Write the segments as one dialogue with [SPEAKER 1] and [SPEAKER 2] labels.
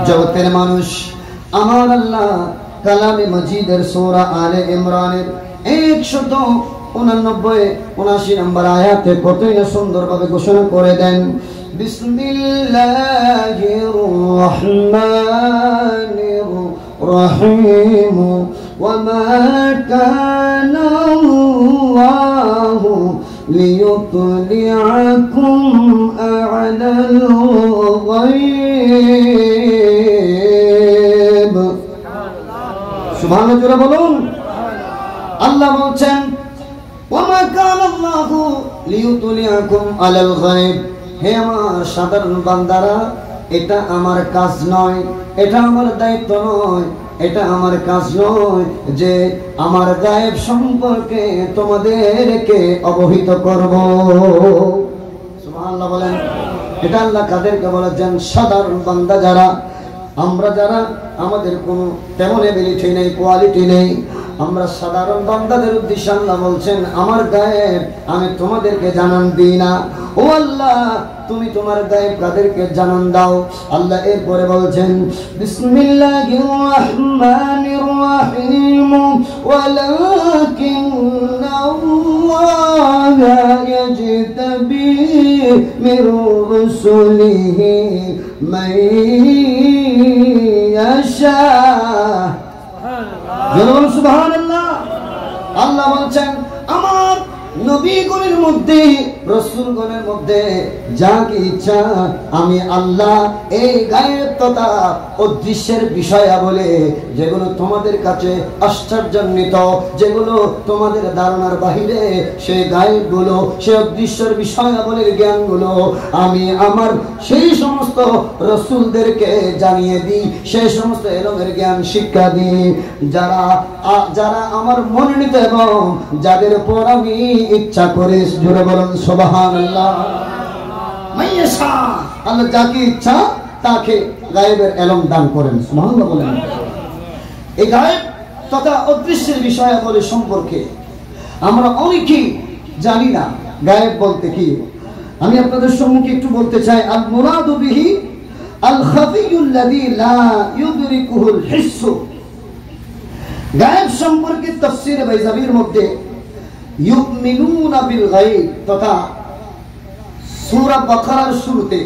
[SPEAKER 1] জগতের মানুষ, আমার আল্লাহ কালামে মজিদের সূরা আলে ইমরানের 189 নম্বর আয়াতে কতই না সুন্দরভাবে ঘোষণা করে দেন, বিসমিল্লাহির রহমানির রহিম ওয়া মা কানা আল্লাহু লিয়ুতলিআকুম আ'লাল গায়ব। সুবহানাল্লাহ বলুন। আল্লাহ বলছেন ওয়া মা কানা আল্লাহু লিয়ুতলিআকুম আ'লাল গায়ব, হে আমার সাধারণ বান্দারা, এটা আমার কাজ নয়, এটা আমার দায়িত্ব নয়, এটা আমার কাজ নয় যে আমার গায়েব সম্পর্কে তোমাদেরকে অবহিত করব। সুবহানাল্লাহ বলেন। এটা আল্লাহ কাদেরকে বলেছেন? সাধারণ বান্দা যারা, আমরা যারা আমাদের কোনো তেমন এবিলিটি নেই, কোয়ালিটি নেই, আমরা সাধারণ বান্দাদের উদ্দেশ্যে আল্লাহ বলছেন আমার গায়েব আমি তোমাদেরকে জানান দিই না। ও আল্লাহ, তুমি তোমার গায়েব কাদেরকে জানান দাও? আল্লাহ এরপরে বলছেন বিসমিল্লাহির রহমানির রহিম ওয়ালাকিন্নাল্লাহা ইয়াজতাবি মির রুসুলিহি মান ইয়াশা। সুবহানাল্লাহ। আল্লাহ বলছেন আমার নবীগণের মধ্যে, রাসূলগণের মধ্যে যাকে ইচ্ছা আমি আল্লাহ এই গায়েব তথা অদৃশ্যের বিষয়াবলী যেগুলো তোমাদের কাছে আশ্চর্যান্বিত, যেগুলো তোমাদের ধারণার বাহিরে, সেই গায়েবগুলো, সেই অদৃশ্যের বিষয়াবলীর জ্ঞানগুলো আমি আমার সেই সমস্ত রাসূলদেরকে জানিয়ে দিই, সেই সমস্ত এলমের জ্ঞান শিক্ষা দিই যারা যারা আমার মনোনীত এবং যাদের উপর আমি ইচ্ছা করে। জোরে বলুন সুবহানাল্লাহ। মাইয়াশা, আল্লাহ যাকে ইচ্ছা তাকে গায়েবের ইলম দান করেন। সুবহানাল্লাহ বলেন। এই গায়েব তথা অদৃশ্যের বিষয়াবলী সম্পর্কে আমরা অনেকেই জানি না। গায়েব বলতে কি আমি আপনাদের সম্মুখে একটু বলতে চাই। আল মুরাদু বিহি আল খাফিয়ুল্লাযী লা ইউদরিকুহুল হিস। গায়েব সম্পর্কে তাফসীরে বাইজাবির মধ্যে ইউমিনুনা বিল গায়ব তথা সূরা বাকারার শুরুতে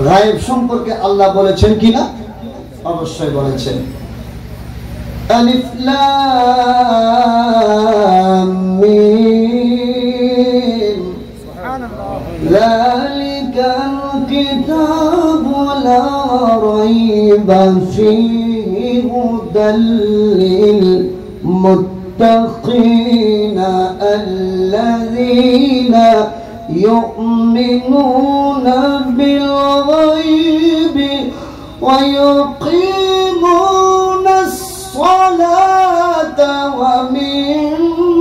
[SPEAKER 1] গায়েব সম্পর্কে আল্লাহ বলেছেন কিনা? অবশ্যই বলেছেন। আলিফ লাম মিম সুবহানাল্লাহ যালিকাল কিতাবু লা রাইবা ফীহি হুদাল লিল মুত্তাকিন আল্লাযীনা يؤمنون بالغيب ويقيمون الصلاة ومما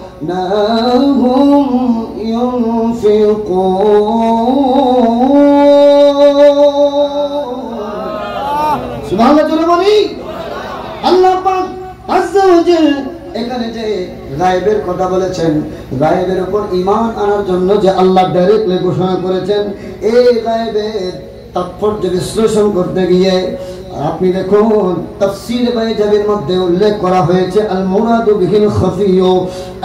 [SPEAKER 1] رزقناهم ينفقون سبحان الله আল্লাহ পাক আযজা ওয়া জাল্লা এখানে যে গায়েবের কথা বলেছেন, গায়েবের উপর ঈমান আনার জন্য যে আল্লাহ ডাইরেক্টলি ঘোষণা করেছেন, এই গায়েবের তাৎপর্য বিশ্লেষণ করতে গিয়ে আপনি দেখুন তাফসীরে বাইজাবির মধ্যে উল্লেখ করা হয়েছে আল মুরাদু বিহিল খাফিয়্যু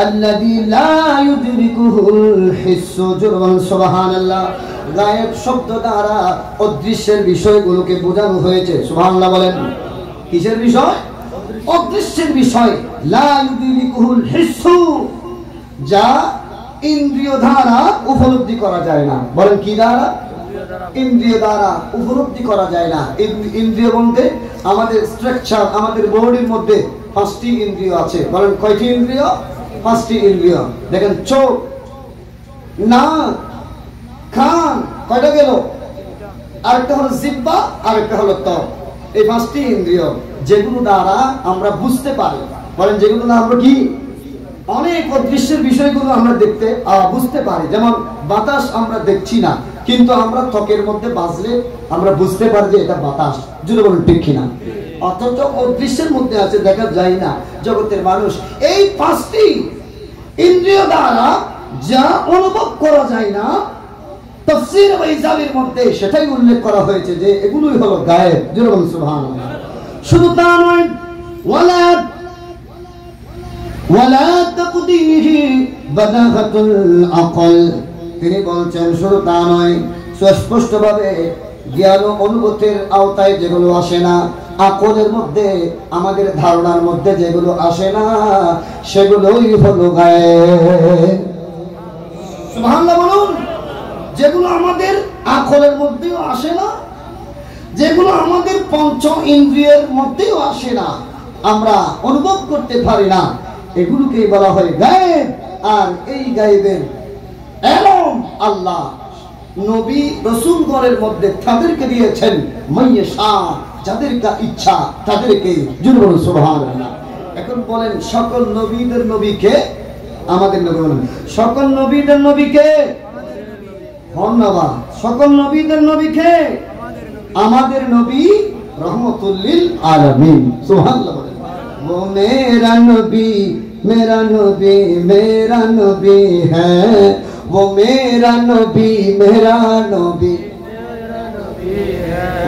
[SPEAKER 1] আল্লাযী লা ইউদরিকুহুল হিস। সুবহানাল্লাহ। গায়েব শব্দ দ্বারা অদৃশ্যের বিষয়গুলোকে বোঝানো হয়েছে। সুবহানাল্লাহ বলেন। কিসের বিষয়? অদৃশ্যের বিষয়। লা ইউদরিকুহুল হিস, যা ইন্দ্রিয় দ্বারা উপলব্ধি করা যায় না। বলেন কি দ্বারা? ইন্দ্রিয় দ্বারা উপলব্ধি করা যায় না। ইন্দ্রিয় বলতে আমাদের স্ট্রাকচার, আমাদের বডির মধ্যে 5টি ইন্দ্রিয় আছে। বলেন কয়টি ইন্দ্রিয়? 5টি ইন্দ্রিয়। দেখেন চোখ, নাক, কান, কয়টা গেল? আরেকটা হলো জিহ্বা, আরেকটা হলো ত্বক। এই 5টি ইন্দ্রিয় যেগুলো দ্বারা আমরা বুঝতে পারি। বলেন যেগুলো দ্বারা আমরা কি অনেক অদৃশ্যের বিষয়গুলো আমরা দেখতে বুঝতে পারি। যেমন বাতাস আমরা দেখছি না, কিন্তু আমরা ত্বকের মধ্যে বাজলে আমরা বুঝতে পারি যে এটা বাতাস। যদি বলেন ঠিক কিনা? অথচ অদৃশ্যের মধ্যে আছে, দেখা যায় না। জগতের মানুষ এই 5টি ইন্দ্রিয় দ্বারা যা অনুভব করা যায় না, তাফসীর বাইজাবির মধ্যে সেটাই উল্লেখ করা হয়েছে যে এগুলোই হলো গায়েব। জোরে বলুন সুবহানাল্লাহ। শুধু তা নয়, ওয়ালা তাকদিহি বাদাহাতুল আকল, তিনি বলছেন শুধু তা নয়, সুস্পষ্টভাবে জ্ঞান ও অনুভূতির আওতায় যেগুলো আসে না, আকলের মধ্যে আমাদের ধারণার মধ্যে যেগুলো আসে না, সেগুলোই হলো গায়েব। সুবহানাল্লাহ বলুন। যেগুলো আমাদের আকলের মধ্যেও আসে না, যেগুলো আমাদের পঞ্চ ইন্দ্রিয়ের মধ্যেও আসে না, আমরা অনুভব করতে পারি না, এগুলোকেই বলা হয় গায়েব। আর এই গায়েবের এলম আল্লাহ নবী রাসূলগণের মধ্যে তাদেরকে দিয়েছেন, মাইয়াশা, যাদের ইচ্ছা তাদেরকে। জোরে বলুন সুবহানাল্লাহ। এখন বলেন, সকল নবীদের নবীকে আমাদের নবী বলেন, সকল নবীদের নবীকে ধন্যবাদ, সকল নবীদের নবীকে আমাদের নবী রহমতুল লিল আলামিন। সুবহানাল্লাহ বলেন। वो मेरा नबी मेरा नबी मेरा नबी है, वो मेरा नबी मेरा नबी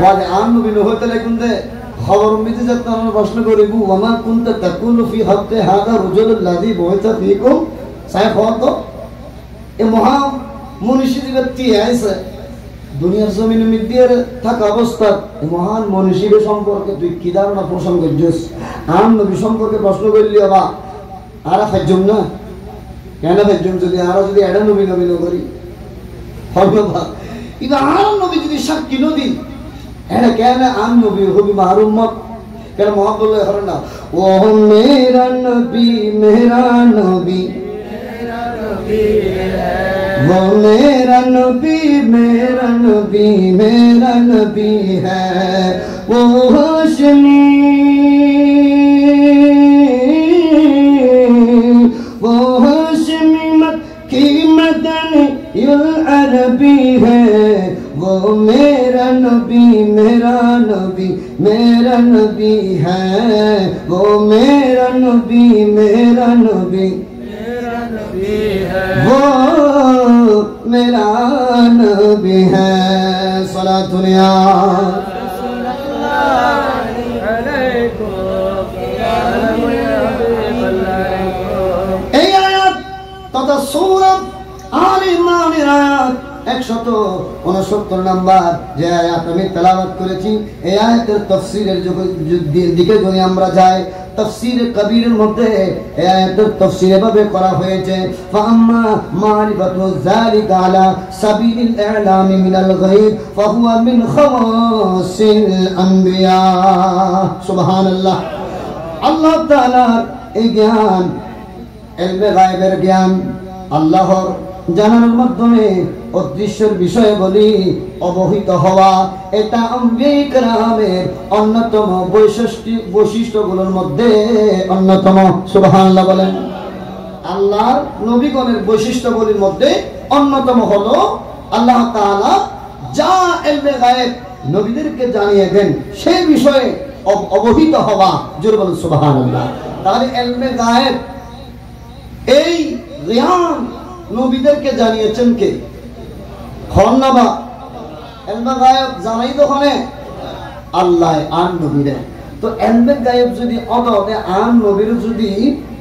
[SPEAKER 1] वाले आम नबी न होते लेकिन दे खबर उम्मीद जब हम प्रश्न करेंगे वमा कुंत तकुल फी हफ्ते हादा रुजुल लजी बोइता फीकुम साहेब हो तो ये महा मनुष्य व्यक्ति है ऐसे দুনিয়ার জমিনের মধ্যে থাকা অবস্থা মহান মনীষীর সম্পর্কে তুই কি ধারণা পোষণ করছিস? আম নবী সম্পর্কে প্রশ্ন করলি বাবা, আর ফাইজম না কেন ফাইজম? যদি আর যদি এডা নবী নবী করি হবা কিন্তু আর নবী যদি সাক্ষী নদী এটা কেন আম নবী হবি মারুম মত কেন মহান বললে হরে না, ও মেরা নবী মেরা নবী वो मेरा नबी मेरा नबी मेरा नबी है, वो हाशमी मक्की मदनी अरबी है, वो मेरा नबी मेरा नबी मेरा नबी है, वो मेरा नबी मेरा नबी वो मेरा नबी है। सलातुनिया এই আয়াত তথা সূরা আলে ইমরানের আয়াত 169 নাম্বার যে আয়াত আমি তেলাওয়াত করেছি, এই আয়াতের তাফসীরের দিকে যদি আমরা যাই, তাফসীর কবিরের মধ্যে এই আয়াতের তাফসীর এভাবে করা হয়েছে, ফাম্মা মারিফাতু যালিকা আলা সাবিলিল ইলামি মিনাল গায়ব ফাহুয়া মিন খাওয়াসিল আমবিয়া। সুবহানাল্লাহ। আল্লাহ তাআলার এই জ্ঞান, ইলমে গায়বের জ্ঞান, আল্লাহর জানার মাধ্যমে অদৃশ্যের বিষয়ে বলি অবহিত হওয়া, এটা আম্বিয়া কেরামের অন্যতম বৈশিষ্ট্যগুলোর মধ্যে অন্যতম। সুবহানাল্লাহ বলেন। আল্লাহর নবীগণের বৈশিষ্ট্যগুলির মধ্যে অন্যতম হলো আল্লাহ তাআলা যা ইলমে গায়ব নবীদেরকে জানিয়ে দেন সেই বিষয়ে অবহিত হওয়া। জোরে বলুন সুবহানাল্লাহ। তাহলে ইলমে গায়ব এই জ্ঞান নবীদেরকে জানিয়েছেন কে? খন্নাবা ইলমে গায়ব জানাই দোকানে আল্লাহ আর নবীরে। তো ইলমে গায়ব যদি অদে আর নবীর যদি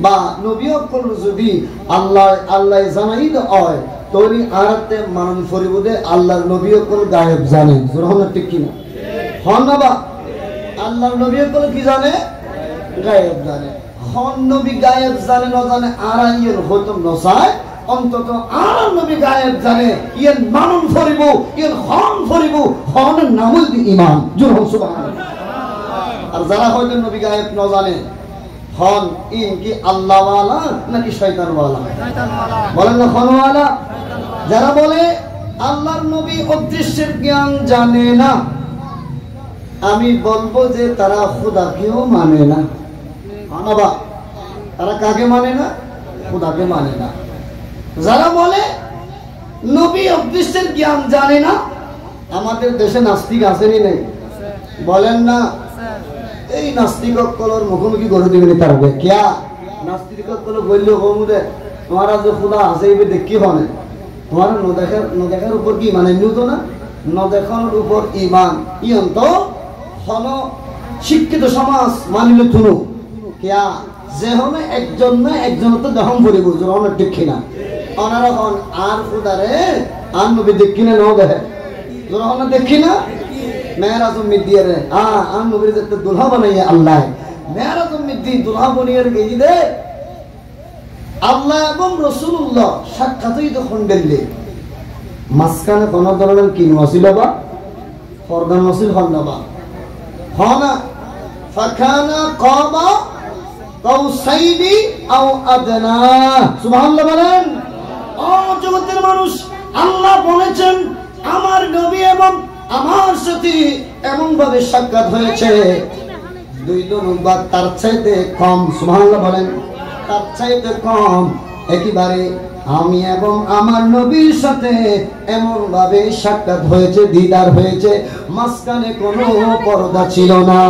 [SPEAKER 1] বা নবী অকল যদি আল্লাহ জানাই হয়, তৈরি আরতে মানুষ ফরিবুদে আল্লাহর নবী অকল গায়ব জানে। জোরহনা ঠিক কিনা? খন্নাবা আল্লাহর নবী অকল কি জানে? গায়ব জানে। হন নবী গায়ব জানে না জানে আর আইয়ের হয়তো নসায়, অন্তত আর নবী গায়ব জানে ইয়ের মানুন ফরিব, ইয়ের হন ফরিব, হনের নামই দি ঈমান। জোরে সুবহানাল্লাহ। আর যারা হয়তো নবী গায়ব না জানে, হন ইন কি আল্লাহ ওয়ালা নাকি শয়তান ওয়ালা? বলেন না হন ওয়ালা। যারা বলে আল্লাহর নবী অদৃশ্যের জ্ঞান জানে না, আমি বলবো যে তারা খোদাকেও মানে না। মানবা তারা কাকে মানে না? খোদাকে মানে না। যারা বলে নবী অদৃশ্যের জ্ঞান জানে না, আমাদের দেশে নাস্তিক আসেনি নেই? বলেন না এই নাস্তিক কলর মুখোমুখি করে দিবেন তার কিয়া নাস্তিক কল বললে হোমুদে তোমারা যে খোদা আছে এই দেখি হনে তোমার নদেখার উপর কি মানে নিউত না নদেখানোর উপর ইমান ইয়ন তো হন শিক্ষিত সমাজ মানিল তুনু কিয়া যে হনে একজন না একজন তো দহম পড়িব জোর ঠিক কিনা ওনারা হন আর খুদারে আর নবী দেখি না ন দেখে জোর হন দেখি না মেহরাজ উম্মিদিয়ে রে আর নবীর যে দুলহা বানাইয়ে আল্লাহ মেহরাজ উম্মিদি দুলহা বানিয়ে গেই দে আল্লাহ এবং রাসূলুল্লাহ সাক্ষাৎই যখন দিলে মাসখানে কোন ধরনের কি ওয়াসিলা বা ফরদান ওয়াসিল হন না বা হনা ফাকানা কাবা কাউসাইনি আও আদনা সুবহানাল্লাহ বলেন ও জগতের মানুষ আল্লাহ বলেছেন আমার নবী এবং আমার সাথে এমন ভাবে সাক্ষাৎ হয়েছে দুই দুবার তার চাইতে কম সুবহানাল্লাহ বলেন তার চাইতে কম একেবারে আমি এবং আমার নবীর সাথে এমন ভাবে সাক্ষাৎ হয়েছে দিদার হয়েছে মাঝখানে কোনো পর্দা ছিল না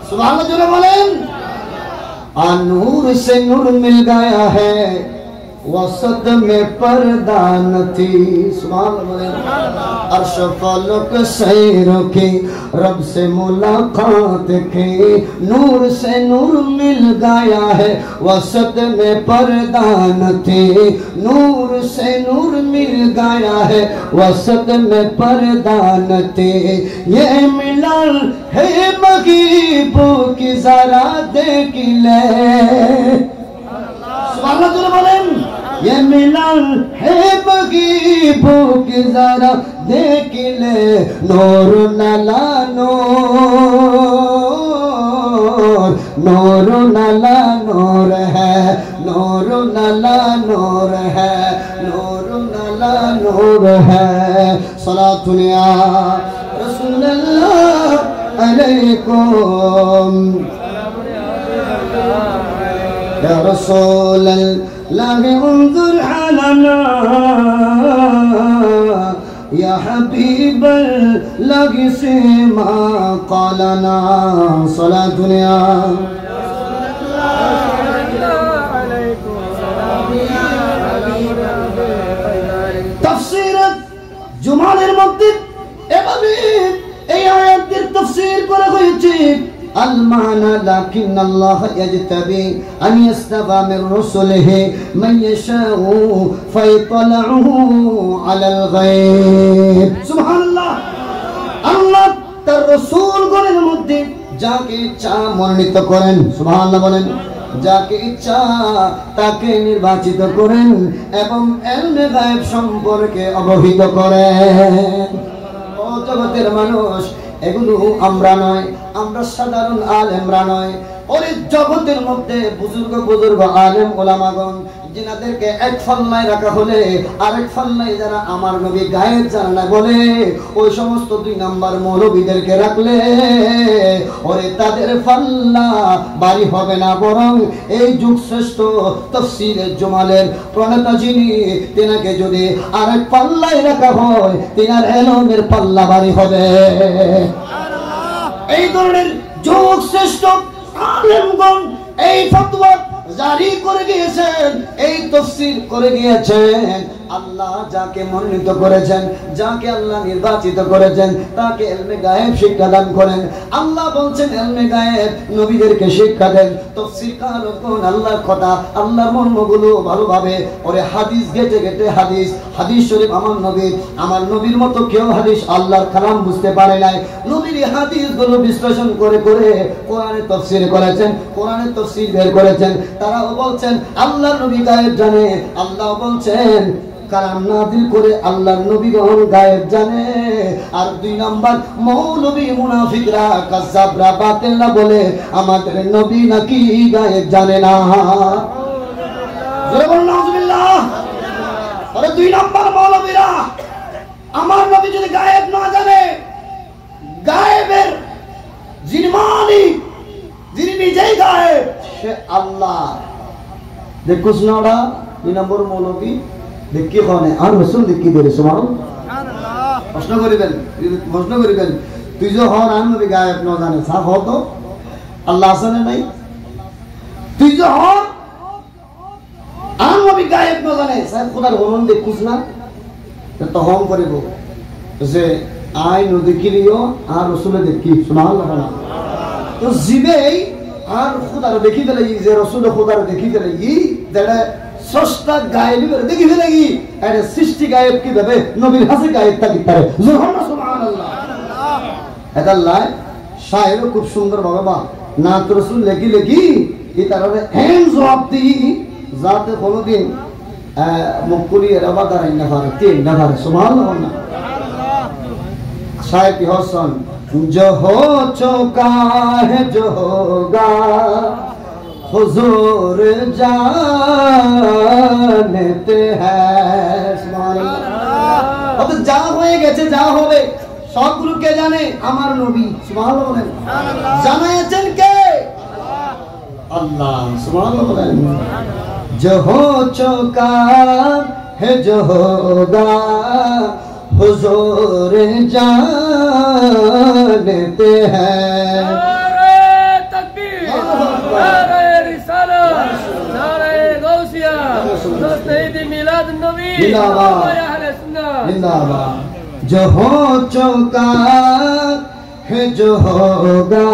[SPEAKER 1] सुभान अल्लाह बोलें नूर से नूर मिल गया है वसत में पर्दा न थी सुभान बोलें अर्श फलक सैरों की रब से मुलाकात की नूर से नूर मिल गया है वसत में पर्दा न थी नूर से नूर मिल गया है वसत में पर्दा न थी ये मिलल है मगीबों की जरा देख ले सुभान अल्लाह बोलें ये मिलन है मगीबों की जरा देख ले नूर नला नूर नूर नला नूर है नूर नला नूर है नूर नला नूर है सलातुन या रसूलल्लाह अलैकुम या रसूल अल्लाह उन्जुर अलना या हबीब अल्लाह से मा क़ालना सलातुन या तफसीर जुमाনের মধ্যে এভাবে এই আয়াতের তাফসীর করা হয়েছে المعنى لكن الله يجتبي أن يصطفى من رسله من يشاء فيطلعه على الغيب سبحان الله الله তার রাসূলগণের মধ্যে যাকে ইচ্ছা মনোনীত করেন সুবহানাল্লাহ বলেন যাকে ইচ্ছা তাকে নির্বাচিত করেন এবং ইলমে গায়েব সম্পর্কে অবহিত করেন ও জগতের মানুষ এগুলো আমরা নয় আমরা সাধারণ আলেমরা নয় ওই জগতের মধ্যে বুজুর্গ আলেম ওলামাগণ जिनादेरके एक फल्लाय रखा होले आरेक फल्लाय जारा आमार नबी गायब जाना ना बोले ओई समस्त दुई नम्बर मौलवीदेरके राखले ओरे तादेर फल्ला बारी होबे ना बरং এই যুগ শ্রেষ্ঠ তাফসীরে জুমালের প্রণেতা যিনি তেনাকে যদি আরেক পাল্লায় রাখা হয় তেনার ইলমের পাল্লা বাড়ি হবে সুবহানাল্লাহ এই ধরনের যুগ শ্রেষ্ঠ আলেমগণ এই ফতোয়া জারি করে দিয়েছেন এই তাফসীর করে দিয়েছেন আল্লাহ যাকে মনোনীত করেছেন যাকে আল্লাহ নির্বাচিত করেছেন তাকে ইলমে গায়েব শিক্ষা দান করেন আল্লাহ বলছেন ইলমে গায়েব নবীদেরকে শিক্ষা দেন তাফসীরকারগণ আল্লাহর কথা আল্লাহর মর্মগুলো ভালোভাবে ওরে হাদিস গেটে গেটে হাদিস শরীফ আমার নবীর মতো কেউ হাদিস আল্লাহর কালাম বুঝতে পারে নাই নবীর হাদিসগুলো বিশ্লেষণ করে করে কোরআনের তাফসীর করেছেন কোরআনের তাফসীর বের করেছেন তারাও বলছেন আল্লাহর নবী গায়েব জানে আল্লাহ বলছেন কালাম নাযিল করে আল্লাহর নবীগণ গায়েব জানে আর দুই নাম্বার মৌলবী মুনাফিকরা কাযাবরা বাতিলরা বলে আমাদের নবী নাকি গায়েব জানে না জোরে বলুন নাউজুবিল্লাহ আরে দুই নাম্বার মৌলবীরা আমার নবী যদি গায়েব না জানে গায়েবের যিনি মালিক যিনি নিজেই গায়েব সে আল্লাহ দেখুস না ওরা দুই নম্বর মৌলবী দেখি কোনে আর রাসূল দেখি দেরে সুবহানাল্লাহ প্রশ্ন করিবেন তুই যে হর আর নবী গায়েব না জানে সা হতো আল্লাহ জানে নাই তুই যে হর আর নবী গায়েব না জানে সাহেব খোদার হরণ দেখুস না তো হম করিব যে আই নদী কিলিও আর রসুলে দেখি সুবহানাল্লাহ না তো জিবেই আর খোদার দেখি ফেলে যে রসুল খোদার দেখি ফেলে যেটা স্রষ্টা গায়েবী করে দেখি ফেলে এটা সৃষ্টি গায়েব কি ভাবে নবীর হাসি গায়েব থাকি পারে সুবহানাল্লাহ এটা লাই শায়ের খুব সুন্দর ভাবে বা না তো রসুল লেখি লেখি এই তারা এন জবাব দিই যাতে কোনোদিন মুকুলি এরাবা দাঁড়াই না পারে তিন না পারে সুবহানাল্লাহ না शायद की हसन जो हो चुका है जो होगा हुजूर जानते हैं सुबहानाल्लाह अब जा হয়ে গেছে যা হবে সবগুলো কে জানে আমার নবী সুবহানাল্লাহ বলেন জানায়েছেন কে আল্লাহ সুবহানাল্লাহ বলেন जो हो चुका है जो होगा हुजूर जानते हैं
[SPEAKER 2] नारे तकबीर नारे रिसालत नारे गौसिया दोस्त ईद मिलाद नबी अहले सुन्नत
[SPEAKER 1] जिंदाबाद जो हो चुका है जो होगा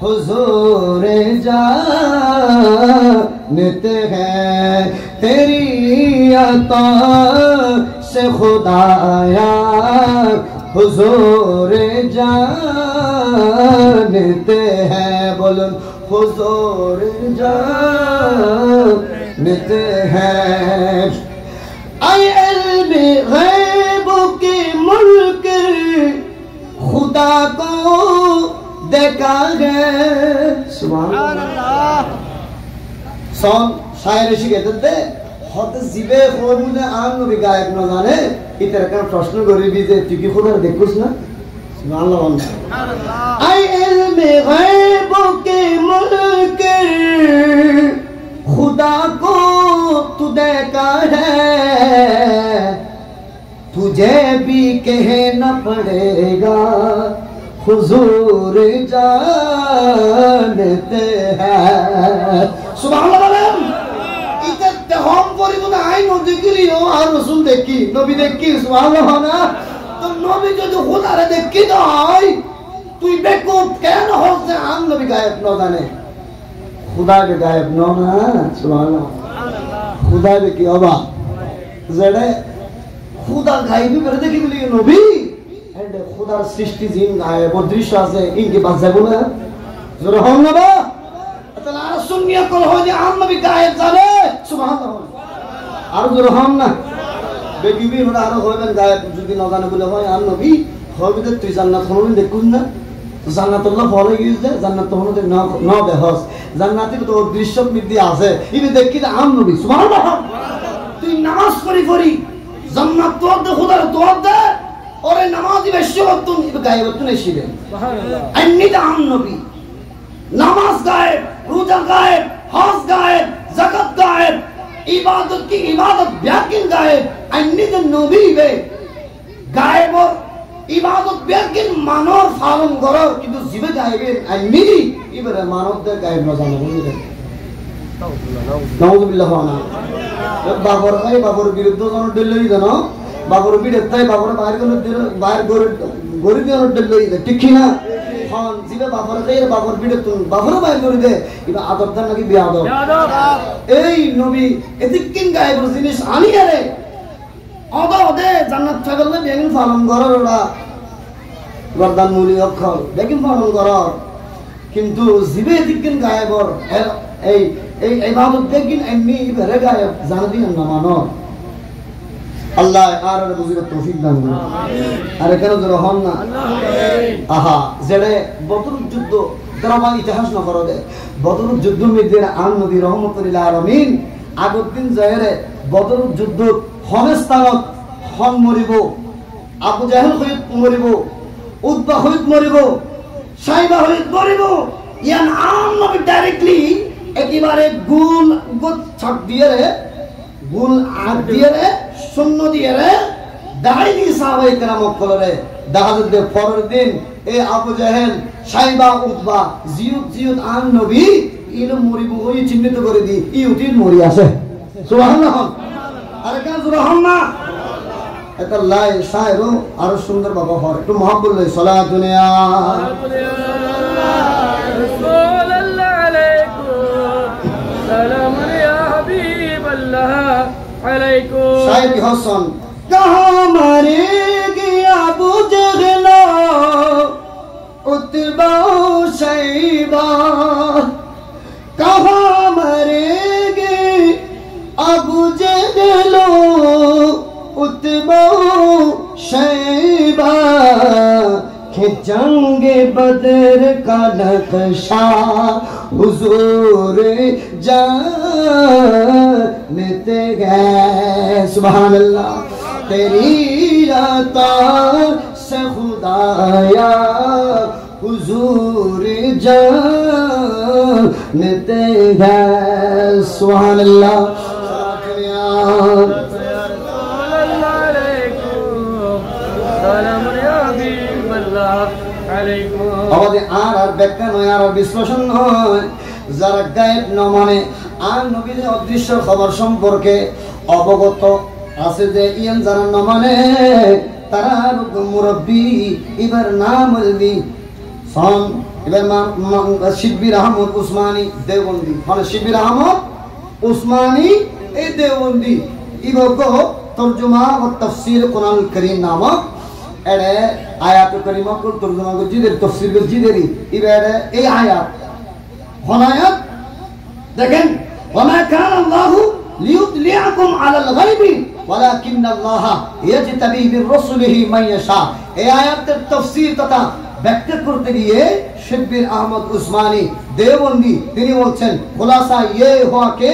[SPEAKER 1] हुजूर जानते हैं तेरी अता से खुदाया हुजूर जानते हैं बोलो हुजूर जानते हैं आए इल्म गैब के मुल्क खुदा को देखा है सुबहानअल्लाह सॉन्ग शायर শিখে দিতে হতে জিবে খবুনে আন নবী গায়েব না জানে ইতার কারণ প্রশ্ন করিবি যে তুই কি খোদার দেখুস না সুবহানাল্লাহ সুবহানাল্লাহ আই ইলমে গায়ব কে মুলক खुदा को तू देखा है तुझे भी कहना पड़ेगा हुजूर जानते हैं सुबहानअल्लाह इते हम করিব না আই নবী কিলিও আর রাসূল দেখি নবী দেখি সুবহানাল্লাহ না তো নবী যদি খোদারে দেখি না হয় তুই বেকুব কেন হস যে আম নবী গায়েব না জানে खुदा के गायब न ना सुबहानअल्लाह खुदा के की अबा जड़े खुदा गायबी করে দেখি বলি নবী এন্ড खुदाর সৃষ্টি জিন গায়েব দৃশ্য আছে ইনকে বাস যাবো না জোরে হন না বা তাহলে আর সুন্নিয়া কল হয় যে আম নবী গায়েব জানে সুবহানাল্লাহ আর জোরে হন না বেকিবি হলো আর হবেন গায়েব যদি না জানে বলে হয় আম নবী হবে তো তুই জান্নাত কোনদিন দেখুন না জান্নাতুল্লাহ বলে গিয়েছে জান্নাত তো হতে না দেহস জান্নাতে তো দৃশ্য মিদি আছে ইনি দেখি যে আম নবী সুবহানাল্লাহ তুই নামাজ পড়ি জান্নাত তো দে খোদার তো দে ওরে নামাজি বেশি তুই গায়েব তুই নেছিলেন সুবহানাল্লাহ আইনি দে আম নবী নামাজ গায়েব রোজা গায়েব হজ গায়েব যাকাত গায়েব ইবাদত কি ইবাদত ব্যাকিন গায়েব আইনি দে নবী বে গায়েব ইবাদত বেকিন মানব পালন করো কিন্তু জীবে গায়েবের আইনি ইবারে মানবদের গায়েব না জানা বুঝলেন নাউযুবিল্লাহ ওয়া বাবর ভাই বাবর বিরুদ্ধে জন দিল্লি জানো বাবর বিরুদ্ধে বাবর বাইরে কোন বাইরে গরি দিয়ে দিল্লি ঠিক কি না খান জীবে বাবর গায়ের বাবর বিরুদ্ধে বাবর বাইরে করে দে ইবা আদরদার নাকি বিয়াদব এই নবী এদিকিন গায়েবের জিনিস আনিয়ে রে অদে জান্নাত থাকলে বেগিন পালন করার ওরা গর্দান মুলি অক্ষর বেগিন পালন করার কিন্তু জিবে দিকিন গায়েবর এই এই ইবাদত বেগিন এমনি বেরে গায়েব জানবি না মানো আল্লাহ আর বুঝির তৌফিক দান করুন আমিন আর কেন জোর হন না আল্লাহ আহা জেড়ে বদর যুদ্ধ দ্রামা ইতিহাস না করে দে বদর যুদ্ধ মধ্যে আন নবী রহমাতুল্লাহ আলামিন আগত দিন জয়েরে বদর যুদ্ধ হনস্থানত হন মরিব আবু জাহেল হইত মরিব উতবা হইত মরিব সাইবা হইত মরিব ইয়ান আম নবী ডাইরেক্টলি একেবারে গুল ছাক দিয়ে রে গুল আগ দিয়ে রে শূন্য দিয়ে রে দাইনি সাহাবায়ে কেরাম কলরে দাহাজে পরের দিন এই আবু জাহেল সাইবা উতবা জিয়ুত আম নবী ইলো মরিব ওই চিহ্নিত করে দি ইউতির মরি আছে সুবহানাল্লাহ। আর কেন সুবহানাল্লাহ এটা লাই শায়রও আরো সুন্দর বাবা হয় একটু মহব্বত লই সালাত দুনিয়া
[SPEAKER 2] রাসূলুল্লাহ আলাইকুম সালাম ইয়া হাবিবাল্লাহ আলাইকুম
[SPEAKER 1] শায়র হাসান कहाँ मारे गया अबू जहल उतबा शैबा कहाँ मरेंगे अबू जहल उतबा शैबा कि जंगे बदर का नक्शा हुजूर जानते गए सुभान अल्लाह तेरी अता से खुदाया हुजूर जानते गए सुभान अल्लाह আমাদের আর ব্যাখ্যা নয় আর বিশ্লেষণ নয় যারা গায়েব ন মানে আর নবীর অদৃশ্য খবর সম্পর্কে অবগত আছে যে ইয়ান যারা ন মানে তারা মুরব্বী এবার নাম দি সন এবার শিবির আহমদ উসমানী দেওবন্দি মানে শিবির আহমদ উসমানী এই দেওবন্দি ইবকো তরজমা ও তাফসীর কুরআন কারীম নামক এড়ে আয়াত কারিমা কো তরজমা কো জিদের তাফসীর কো জিদেরি ইবারে এই আয়াত হনায়াত দেখেন ওমা কান আল্লাহু লিয়ুতলিআকুম আলাল গায়বি ওয়ালাকিন্নাল্লাহ ইয়াজতাবি বিরসুলিহি মান ইয়াশা এই আয়াতের তাফসীর তথা ব্যাখ্যা করতে গিয়ে শিবির আহমদ উসমানী দেওবন্দি তিনি বলছেন খুলাসা ये हुआ कि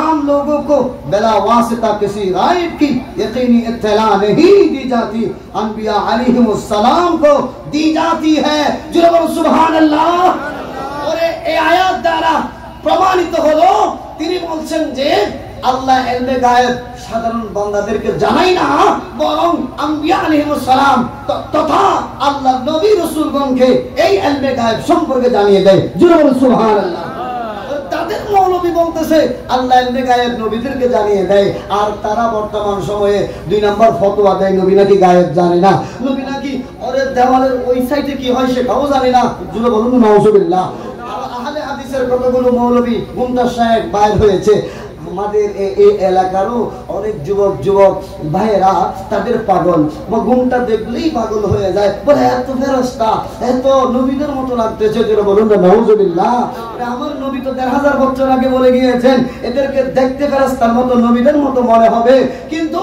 [SPEAKER 1] आम लोगों को बिला वासिता किसी गायब की यकीनी इत्तला नहीं दी जाती अनबिया अलैहिमुस्सलाम को दी जाती है जो सुभान अल्लाह और ये आयत द्वारा प्रमाणित হলো তিনি বলছেন যে আল্লাহ ইলমে গায়েব সাধারণ বান্দাদেরকে জানাই না বরং আম্বিয়া আলাইহিমুসসালাম তথা আল্লাহ নবী রাসূলগণকে এই ইলমে গায়েব সম্পর্কে জানিয়ে দেয় জোরে সুবহানাল্লাহ তাদের মৌলবী বলতেছে আল্লাহ ইলমে গায়েব নবীদেরকে জানিয়ে দেয় আর তারা বর্তমান সময়ে দুই নাম্বার ফতোয়া দেয় নবী নাকি গায়েব জানে না নবী নাকি ওরে দেওয়ালের ওই সাইডে কি হয় সেটাও জানে না জোরে বলুন নাউজুবিল্লাহ আহলে হাদিসের কতগুলো মৌলবী মুমতাজ সাহেব বাইর হয়েছে আমাদের এই এলাকারও অনেক যুবক ভাইয়েরা তাদের পাগল বা ঘুমটা দেখলেই পাগল হয়ে যায় বলে এত ফেরেশতা এত নবীদের মতো লাগতেছে যেটা বলুন না নাউজুবিল্লাহ আমার নবী তো ১৫০০ বছর আগে বলে গিয়েছেন এদেরকে দেখতে ফেরেশতার মতো নবীদের মতো মনে হবে কিন্তু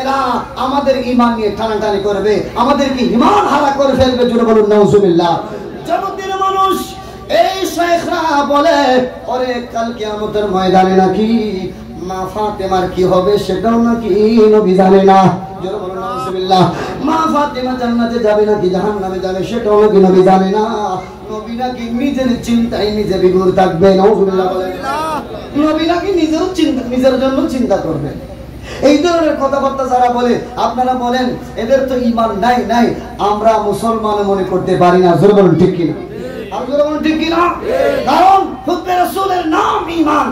[SPEAKER 1] এরা আমাদের ঈমান নিয়ে টানাটানি করবে আমাদেরকে ঈমান হারা করে ফেলবে যেটা বলুন নাউজুবিল্লাহ জগতের মানুষ এই শেখরা বলে ওরে কাল কিয়ামতের ময়দানে নাকি মা ফাতেমার কি হবে সেটাও নাকি নবী জানে না জোরে বলুন নাউজুবিল্লাহ মা ফাতেমা জান্নাতে যাবে নাকি জাহান্নামে যাবে সেটাও নাকি নবী জানে না নবী নাকি নিজের চিন্তায় নিজে বিগড় থাকবে নাউজুবিল্লাহ বলেন নবী নাকি নিজের জন্য চিন্তা করবেন এই ধরনের কথাবার্তা যারা বলে আপনারা বলেন এদের তো ঈমান নাই আমরা মুসলমান মনে করতে পারি না জোরে বলুন ঠিক কি না কারণ খুদবে রাসূলের নাম ঈমান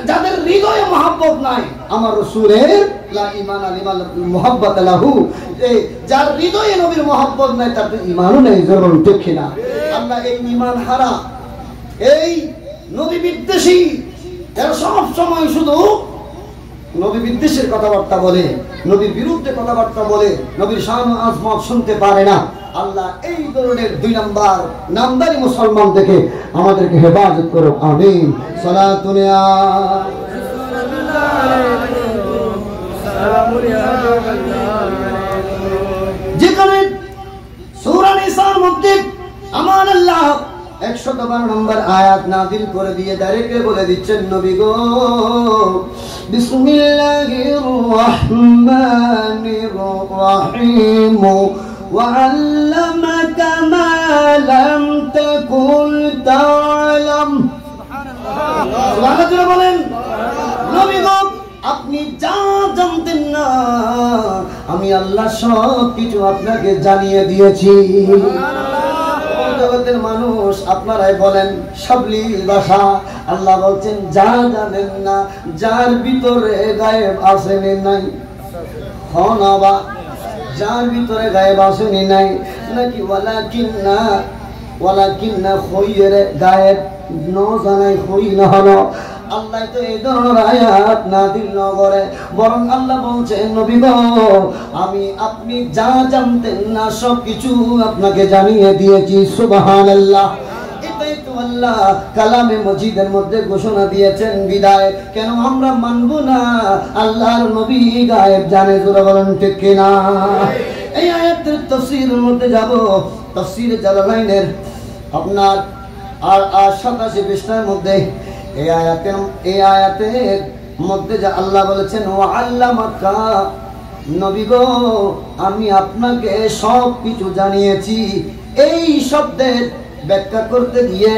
[SPEAKER 1] যাদের হৃদয়ে মহব্বত নাই আমার রাসূলের লা ঈমান লিমান মুহাব্বত লাহু যার হৃদয়ে নবীর মহব্বত নাই তার ঈমানও নাই জোরে বলুন ঠিক কি না আল্লাহ এই ঈমান হারা এই নবী বিদ্বেষী এরা সব সময় শুধু নবী বিদ্বেষের কথাবার্তা বলে নবীর বিরুদ্ধে কথাবার্তা বলে নবীর শান ও আজমত শুনতে পারে না আল্লাহ এই ধরনের দুই নামদারি মুসলমান থেকে আমাদেরকে হেফাজত করো আমিন সালাতুন ইয়া যেখানে সূরা নিসার মধ্যে আমার আল্লাহ 112 নম্বর আয়াত নাযিল করে দিয়ে ডাইরেক্ট বলে দিচ্ছেন নবী গো বিসমিল্লাহির রহমানির রহিম وعلمك ما لم تكن تعلم সুবহানাল্লাহ বলেন নবী গো আপনি যা জানতেন না আমি আল্লাহ সব কিছু আপনাকে জানিয়ে দিয়েছি জগতের মানুষ আপনারাই বলেন সাবলীল ভাষা আল্লাহ বলছেন যা জানেন না যার ভিতরে গায়েব আসেনি নাই হনবা যার ভিতরে গায়েব আসেনি নাই নাকি ওয়ালাকিন্না খৈরে গায়েব ন জানাই খই না হলো আল্লাহ তো এই ধরনের আয়াত নাযিল না করে বরং আল্লাহ বলছেন নবী গো আমি আপনি যা জানতেন না সব কিছু আপনাকে জানিয়ে দিয়েছি সুবহানাল্লাহ। এটাই তো আল্লাহ কালামে মজিদের মধ্যে ঘোষণা দিয়েছেন বিদায় কেন আমরা মানব না আল্লাহর নবী গায়েব জানে জোরে বলেন ঠিক কিনা। এই আয়াতের তাফসীরের মধ্যে যাব তাফসীরে জালালাইনের আপনার আর 87 পৃষ্ঠার মধ্যে এই আয়াতের মধ্যে যা আল্লাহ বলেছেন ওয়া আল্লামাকা নবী গো আমি আপনাকে সব কিছু জানিয়েছি। এই শব্দের ব্যাখ্যা করতে গিয়ে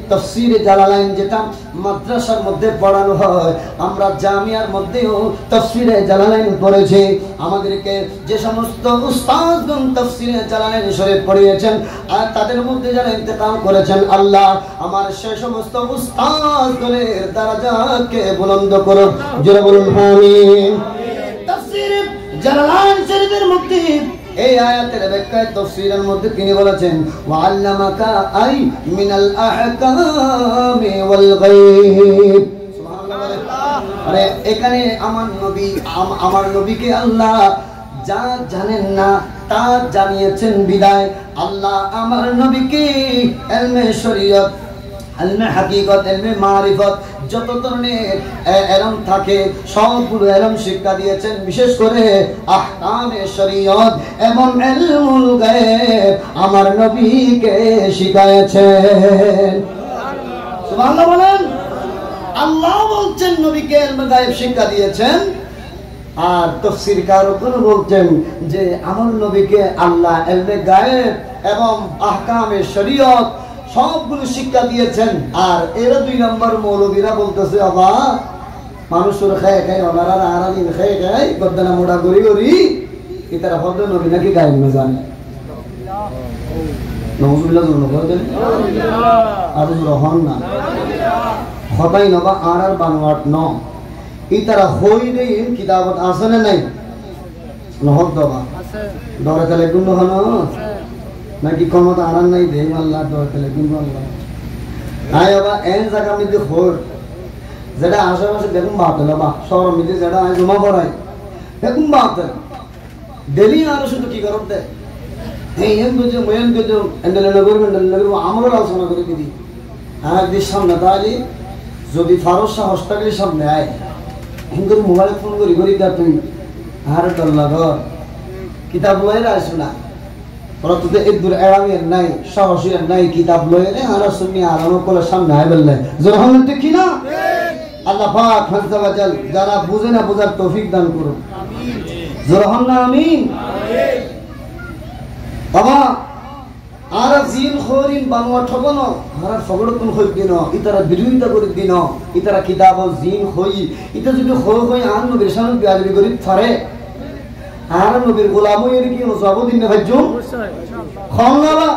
[SPEAKER 1] তাফসীরে জালালাইন যেটা মাদ্রাসার মধ্যে পড়ানো হয় আমরা জামিয়ার মধ্যেও তাফসীরে জালালাইন পড়েছি। আমাদেরকে যে সমস্ত উস্তাদগণ তাফসীরে জালালাইন শরীফ পড়িয়েছেন আর তাদের মধ্যে যারা ইন্তেকাল করেছেন আল্লাহ আমার সেই সমস্ত উস্তাদগণের দরজাকে বুলন্দ করুন জোরে বলুন আমিন। তাফসীরে জালালাইন শরীফের মধ্যে এই আয়াতের ব্যাখ্যায় তাফসীরের মধ্যে তিনি বলেছেন ওয়া আল্লামাকা আই মিনাল আহকামি ওয়াল গায়ব সুবহানাল্লাহ। আরে এখানে আমার নবীকে আল্লাহ যা জানেন না তা জানিয়েছেন বিদায় আল্লাহ আমার নবীকে ইলমে শরীয়ত ইলমে হাকিকত ইলমে মারিফত যত ধরনের ইলম থাকে সবগুলো ইলম শিক্ষা দিয়েছেন বিশেষ করে আহকামে শরীয়ত এবং ইলমুল গায়ব আমার নবীকে শিখায়েছেন সুবহানাল্লাহ বলেন। আল্লাহ বলছেন নবীকে ইলমুল গায়ব শিক্ষা দিয়েছেন আর তাফসীরকারগণ বলছেন যে আমার নবীকে আল্লাহ ইলমে গায়ব এবং আহকামে শরীয়ত সবগুলো শিক্ষা দিয়েছেন। আর এরা 2 নম্বর মৌলবীরা বলতেছে আবা মানুষের খায় খায় ওনারা আরাদিন খায় খায় গদ্দানা মোড়া গড়ি গড়ি এটারা হদ নবী নাকি গায়েব না জানে নওজুবিল্লাহ জন্য বলেন আর রহন না হতাই নবা আর বানোয়াট ন এটারা হই দেন কিতাবত আছে না নাই নহদ দবা দরে তালে গুণ হন নাকি ক্ষমতা আনার নাই দেহ আল্লাহ দরকার কিন্তু আল্লাহ আয় বাবা এন জায়গা মধ্যে হোর যেটা আশেপাশে দেখুন বাতেল বা শহর মধ্যে যেটা আয় জমা করাই দেখুন বাতেল ডেলি আরো শুধু কি করব দে এই এন বুঝে ময়ন বুঝে এন্ডেলে করব আমরা আলোচনা করে দিদি আর দিস সামনে তাহলে যদি ফারস হস্তাগলি সামনে আয় হিন্দুর মোবাইল ফোন করি করি দা তুই আর আল্লাহ ঘর কিতাব লয়ে আসো না পরতুতে ইদুর আরামের নাই সাহসের নাই কিতাব লয়ে রে আর সুন্নি আরাম করে সামনে আয় বললে যখন ঠিক না আল্লাহ পাক আযজা ওয়া জাল যারা বুঝে না বোঝার তৌফিক দান করুন আমিন যখন না আমিন বাবা আর জিন খরিন বানওয়া ঠগনো আর ফগড়তুন হই দিন ইতারা বিরোধিতা করে দিন ইতারা কিতাব জিন হই ইতা যদি হই আন নবীর সামনে বিয়াদবি করি ফারে আর নবীর গোলাম এর কি জবাব দিন না ভাইজু খাওনাবা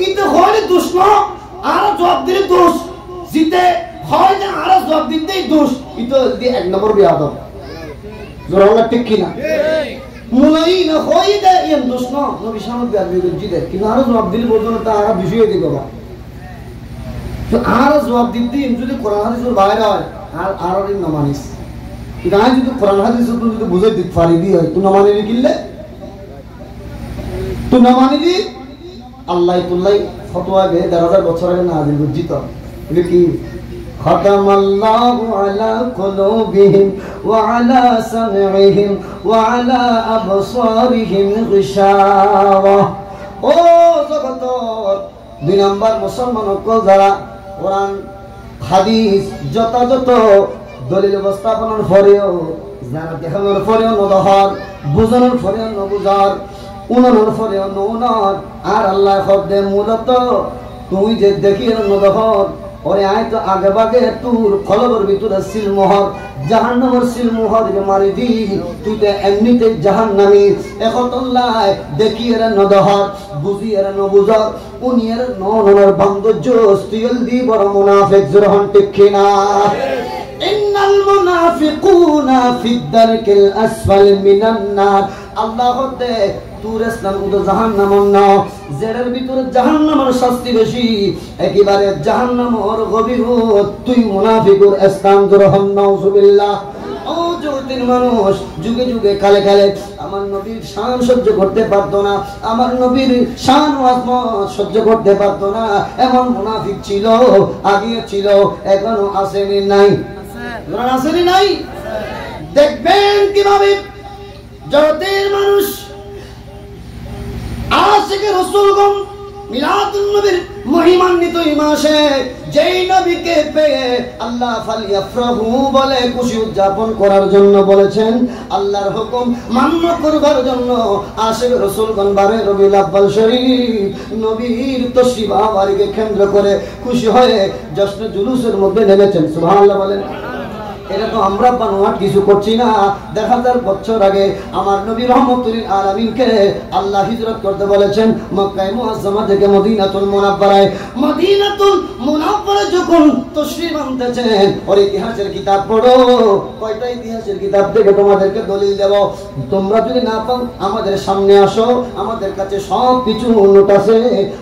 [SPEAKER 1] ইতে হয় দুশ্মন আর জবাব দিলে দোষ জিতে হয় না আর জবাব দিতেই দোষ ইতো দি এক নম্বর বিয়াদব জোরালা ঠিক কি না মুলাই না হয় দে এম দোষ না নবী সামনে বিয়াদবি করে জিতে কিন্তু আর জবাব দিলে বলতো না তারা বিষয় দিই বাবা তো আর জবাব দিতে যদি কোরআন হাদিসের বাইরে হয় আর না মানিস গায় যদি কোরআন হাদিস তুই যদি বুঝাই দিতে পারি দি হয় তুই না মানিবি কিল্লে তুই না মানিবি আল্লাহ তুল্লাই ফতোয়া বে 1000 বছর আগে নাযিল করজিত এটা কি খাতামাল্লাহু আলা কুলুবিহিম ওয়া আলা সামঈহিম ওয়া আলা আবসারিহিম গিশাওয়া ও জগতর 2 নম্বর মুসলমান কল যারা কোরআন হাদিস যথাযথ দলিল উপস্থাপনের পরেও যারা দেখানোর পরেও নদহর বুঝানোর পরেও নবুঝার উনানোর পরেও নউনার আর আল্লাহ শব্দে মূলত তুই যে দেখিয়ে নদহর ওরে আয় তো আগে বাগে তোর কলবের ভিতরে সিলমোহর জাহান্নামের সিলমোহর মারি দি তুই তো এমনিতে জাহান্নামী এখন তোল্লায় দেখি এরা নদহর বুঝি এরা নবুঝর উনি এর ননের বান্ধব্য স্টিল দি বড় মুনাফিক জরহন ঠিক কিনা ইন্নাল মুনাফিকুনা ফিদ দারকিল আসফাল মিনান নার আল্লাহ হতে তুরেস্তান উদো জাহান্নামন না জেরের ভিতরে জাহান্নামের শাস্তি বেশি একেবারে জাহান্নামের গভীরত তুই মুনাফিকুর স্থান গ্রহণ নাউজুবিল্লাহ ও জগতের মানুষ যুগে যুগে কালে কালে আমার নবীর শান সহ্য করতে পারতো না আমার নবীর শান ও আজমত সহ্য করতে পারতো না এমন মুনাফিক ছিল আগে ছিল এখনো আসেনি নাই আসেনি নাই দেখবেন কিভাবে জগতের মানুষ আশিকে রাসূলগণ মিলাদুন নবীর মহিমান্বিত এই মাসে যেই নবীকে পেয়ে আল্লাহ ফালিয়াফরাহু বলে খুশি উদযাপন করার জন্য বলেছেন আল্লাহর হুকুম মান্য করবার জন্য আশিকে রাসূলগণ বারে রবিউল আউয়াল শরীফ নবীর তশরিফ আওয়ারকে কেন্দ্র করে খুশি হয়ে জশ্ন জুলুসের মধ্যে নেমেছেন সুবহানাল্লাহ বলেন এটা তো আমরা বানোয়াট কিছু করছি না 1000 বছর আগে আমার নবী রহমতুল আলামিনকে আল্লাহ হিজরত করতে বলেছেন মক্কা মুআজ্জামা থেকে মদিনাতুল মুনাওয়ারায় যখন তশরিফ আনতেছেন ওর ইতিহাসের কিতাব পড়ো কয়টা ইতিহাসের কিতাব থেকে তোমাদেরকে দলিল দেব তোমরা যদি না পাও আমাদের সামনে আসো আমাদের কাছে সব কিছু নোট আছে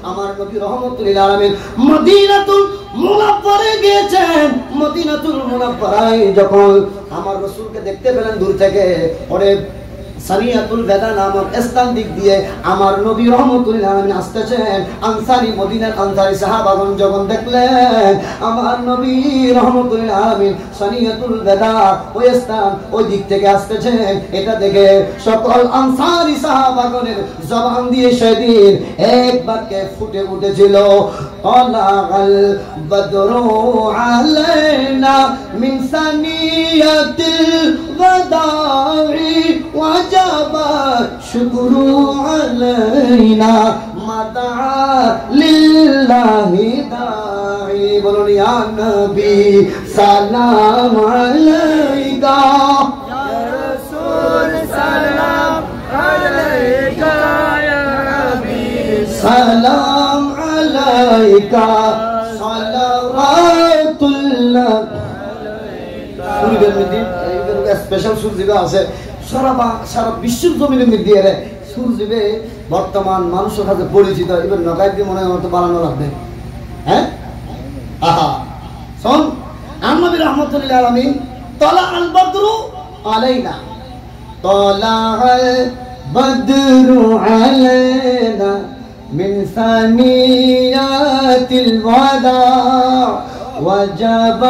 [SPEAKER 1] আমার নবী রহমতুল আলামিন মদিনাতুল মুনাওয়ারায় গিয়েছেন মদিনাতুল মুনাওয়ারায় যখন আমার রাসূলকে দেখতে পেলেন দূর থেকে ওরে সানিয়াতুল বেদা নামক স্থান দিক দিয়ে আমার নবী রহমতুল্লাহ আলামিন আসতেছেন আনসারী মদিনার আনসারী সাহাবাগণ যখন দেখলেন আমার নবী রহমতুল্লাহ আলামিন সানিয়াতুল বেদা ওই স্থান ওই দিক থেকে আসতেছেন এটা দেখে সকল আনসারী সাহাবাগণের জবান দিয়ে সেদিন এক বাক্যে ফুটে উঠেছিল আলাল বদরু আলাইনা মিন সানিয়াতিল বেদা'i وجب شكر علينا مدعا لله داعي بولو يا نبي سلام عليك
[SPEAKER 2] يا رسول سلام عليك يا حبيب
[SPEAKER 1] سلام عليك صلوات الله স্পেশাল সুরজিবা আছে সারা বিশ্বের জমিনের মধ্যে এর সুরজিবে বর্তমান মানুষের কাছে পরিচিত এবার নগাই দিয়ে মনে হয় বানানো লাগবে হ্যাঁ আহা শোন নবী রাহমাতুল্লাহ আলামিন তালা আল বদরু আলাইনা তালা আল বদরু আলাইনা মিন সানিয়াতিল ওয়াদা وجب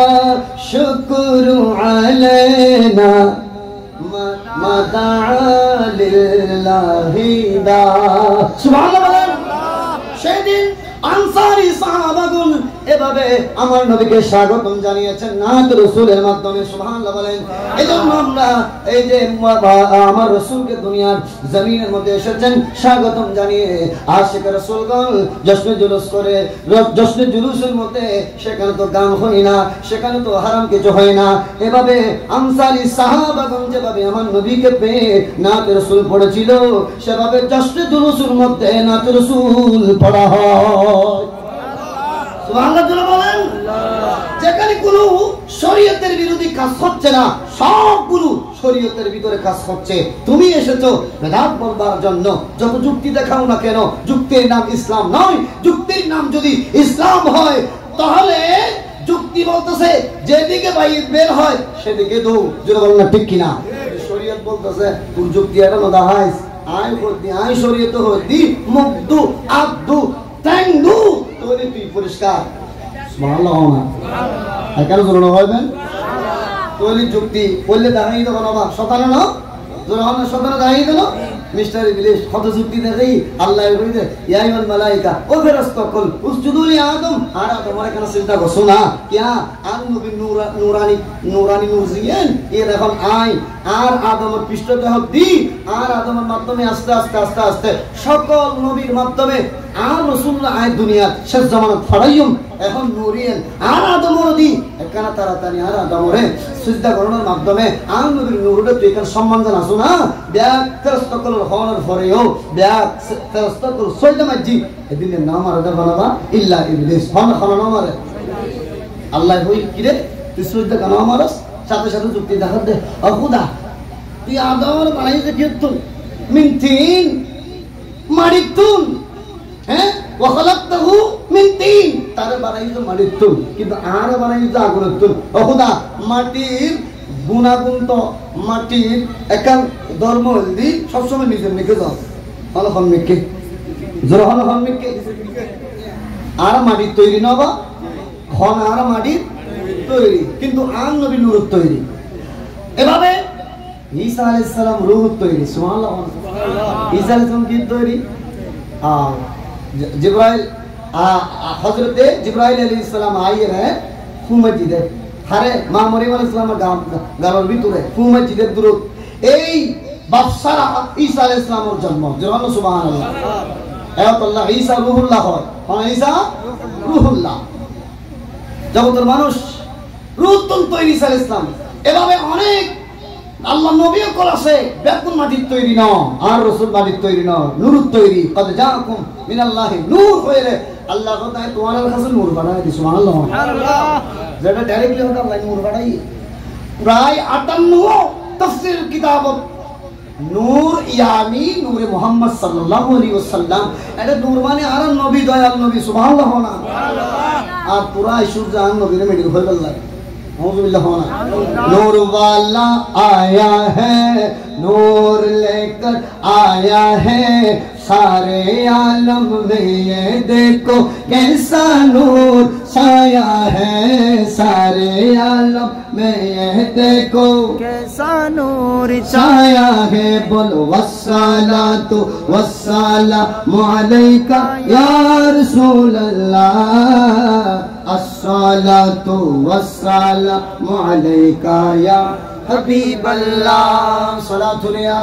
[SPEAKER 1] شكر علينا مدعا لله دا سبحان الله সেদিন আনসারী সাহাবাগণ এভাবে আমার নবীকে স্বাগতম জানিয়েছেন নাত রাসূলের মাধ্যমে সুবহানাল্লাহ বলেন এজন্য আমরা এই যে আমার রাসূলকে দুনিয়ার জমিনের মধ্যে এসেছেন স্বাগতম জানিয়ে আশিক রাসূলগণ জশ্ন জুলুস করে জশ্ন জুলুসের মধ্যে সেখানে তো গান হয় না সেখানে তো হারাম কিছু হয় না এভাবে আনসারী সাহাবাগণ যেভাবে আমার নবীকে পেয়ে নাত রাসূল পড়েছিল সেভাবে জশ্ন জুলুসের মধ্যে নাত রাসূল পড়া হয় সুবহানাল্লাহ বলেন যেখানে কোনো শরীয়তের বিরোধী কাজ হচ্ছে না সবগুলো শরীয়তের ভিতরে কাজ হচ্ছে তুমি এসেছো বেদাত বলবার জন্য যত যুক্তি দেখাও না কেন যুক্তির নাম ইসলাম নয় যুক্তির নাম যদি ইসলাম হয় তাহলে যুক্তি বলতেছে যেদিকে বাইর বের হয় সেদিকে দৌ যেটা বল না ঠিক কিনা শরীয়ত বলতেছে তোর যুক্তি এটা না দাহাইস আই বলতি আই শরীয়ত হইতি মুক্তু আব্দু তাঙ্গু তোরে তুই পরিষ্কার সুবহানাল্লাহ না কেন জোরানো হইবেন তোরে যুক্তি বললে দাঁড়াই দেবো না সতানো না জোরানো সতানো দাঁড়াই দিল মিস্টার ইবলিস কত যুক্তি দেখাই আল্লাহ বলতে ইয়া আইয়ুল মালাইকা ও ফেরেশতা কুল উসজুদু লি আদম আর তোমার কেন চিন্তা করছো না কিয়া আন নবী নূরানি নূরজিয়ান এ দেখুন আই আর আদমের পৃষ্ঠদেহ দি আর আদমের মাধ্যমে আস্তে আস্তে আস্তে আস্তে সকল নবীর মাধ্যমে আর রাসূলুল্লাহ আয় দুনিয়া শেষ জামানাত ফরাইয়ুম এখন নূরিয়ান আর আদমর দি এখানে তাড়াতাড়ি আর আদমরে সিজদা করানোর মাধ্যমে আর নবীর নূরটা তুই এখানে সম্মান জানাসো না ব্যাগ ফেরেশতাকুল হওয়ার পরেও ব্যাগ ফেরেশতাকুল সৈয়দা মাজি এদিনের নাম আর বানাবা ইল্লা ইবলিস হন হন মারে আল্লাহ হই কি রে তুই সৈয়দা কেন আমারস সাথে সাথে যুক্তি দেখা দে ও খুদা তুই আদমর বানাইছে কি তুই মিন তিন মারিতুন হ্যাঁ ওয়া খালাকতাহু মিন তিন তারে বানাইছো মারিতুন কিন্তু আর বানাইছো আগুনতুন ও খুদা মাটির গুণাগুণ তো মাটির একাল ধর্ম হলদি সবসময় নিজের মেকে যাও হল হন মেকে জোর হল হন মেকে আর মাটির তৈরি নবা হন আর মাটির তৈরি কিন্তু আর নবী নূর তৈরি এভাবে ঈসা আলাইহিস সালাম রূহ তৈরি সুবহানাল্লাহ ঈসা আলাইহিস সালাম কি তৈরি জিবরাইল হযরতে জিবরাইল আলাইহিস সালাম আইয়ে রে ফু মসজিদে হারে মা মরিয়ম আলাইহিস সালামের গালের ভিতরে ফু মসজিদের দূরত এই বাদশাহ ঈসা আলাইহিস সালামের জন্ম জোরানো সুবহানাল্লাহ আয়াতুল্লাহ ঈসা রূহুল্লাহ হয় ঈসা রূহুল্লাহ জগতের মানুষ রূহুল তৈরি ঈসা আলাইহিস সালাম এভাবে অনেক আল্লাহ নবীও করেছে বেকুন মাটির তৈরি ন আর রাসূল মাটির তৈরি ন নূরুত তৈরি কদ জাকুম মিনাল্লাহি নূর হইরে আল্লাহ কথা তোমার কাছে নূর বানায় দি সুবহানাল্লাহ সুবহানাল্লাহ যেটা ডাইরেক্টলি হতো আল্লাহ নূর বানাই প্রায় 58 তাফসীর কিতাবত নূর ইয়ানি নূরে মুহাম্মদ সাল্লাল্লাহু আলাইহি ওয়াসাল্লাম এটা নূর মানে আর নবী দয়াল নবী সুবহানাল্লাহ না সুবহানাল্লাহ আর পুরা সুজান নবীর মেডিকেল হয়ে গেল नूर वाला आया है नूर लेकर आया है सारे आलम में ये देखो कैसा नूर छाया है सारे आलम में ये देखो
[SPEAKER 2] कैसा नूर
[SPEAKER 1] छाया है बोलो वस्सलातु वस्सलामु अलैका या रसूल अल्लाह अस्सलातु वस्सलामु अलैका या हबीब अल्लाह सलातु या